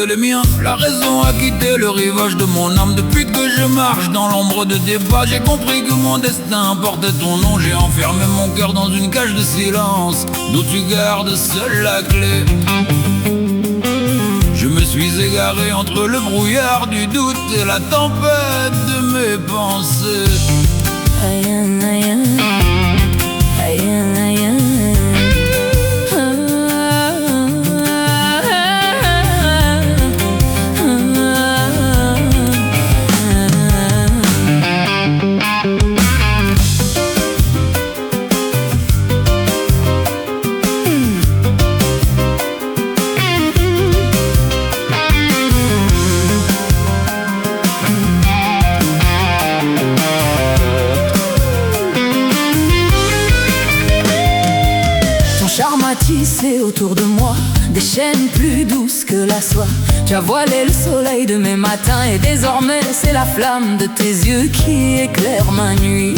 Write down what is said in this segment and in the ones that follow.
Les miens, la raison a quitté le rivage de mon âme. Depuis que je marche dans l'ombre de tes pas, j'ai compris que mon destin portait ton nom. J'ai enfermé mon cœur dans une cage de silence d'où tu gardes seule la clé. Je me suis égaré entre le brouillard du doute et la tempête de mes pensées. Aïe, aïe, aïe. Aïe, aïe, aïe. Charme a tissé autour de moi des chaînes plus douces que la soie. Tu as voilé le soleil de mes matins et désormais c'est la flamme de tes yeux qui éclaire ma nuit.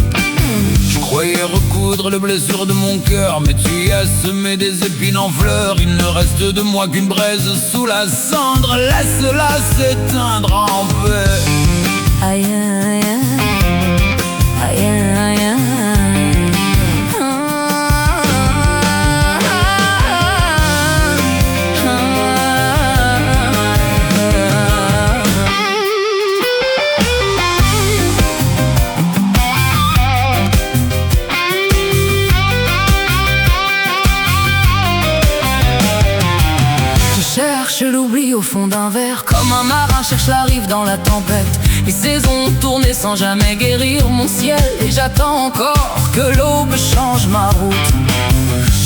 Je croyais recoudre les blessures de mon cœur, mais tu y as semé des épines en fleurs. Il ne reste de moi qu'une braise sous la cendre, laisse-la s'éteindre en paix. Aïe, aïe, aïe. Aïe, aïe, aïe. Cherche l'oubli au fond d'un verre, comme un marin cherche la rive dans la tempête. Les saisons ont tourné sans jamais guérir mon ciel, et j'attends encore que l'aube change ma route.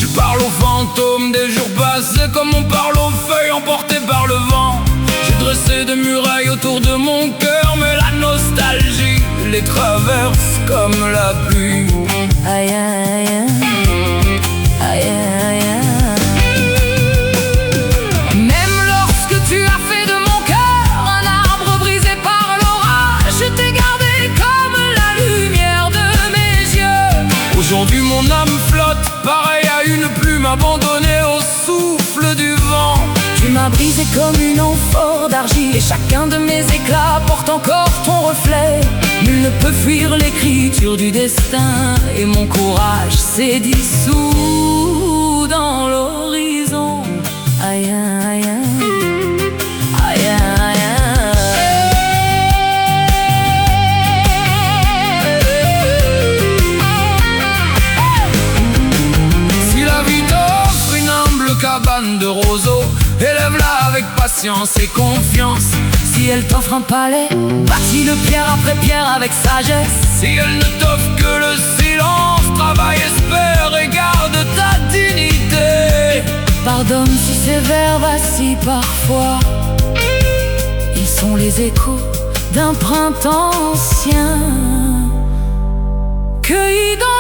Je parle aux fantômes des jours passés, comme on parle aux feuilles emportées par le vent. J'ai dressé des murailles autour de mon cœur, mais la nostalgie les traverse comme la pluie. Aïe, aïe, aïe. Aïe, aïe, aïe. Aujourd'hui mon âme flotte, pareil à une plume abandonnée au souffle du vent. Tu m'as brisé comme une amphore d'argile, et chacun de mes éclats porte encore ton reflet. Nul ne peut fuir l'écriture du destin, et mon courage s'est dissous dans l'horizon. Aïe, aïe, aïe. Aïe, aïe, aïe. Cabane de roseaux, élève-la avec patience et confiance. Si elle t'offre un palais, bâtis-le pierre après pierre avec sagesse. Si elle ne t'offre que le silence, travaille, espère et garde ta dignité. Pardonne si ces vers vacillent parfois, ils sont les échos d'un printemps ancien, cueillis dans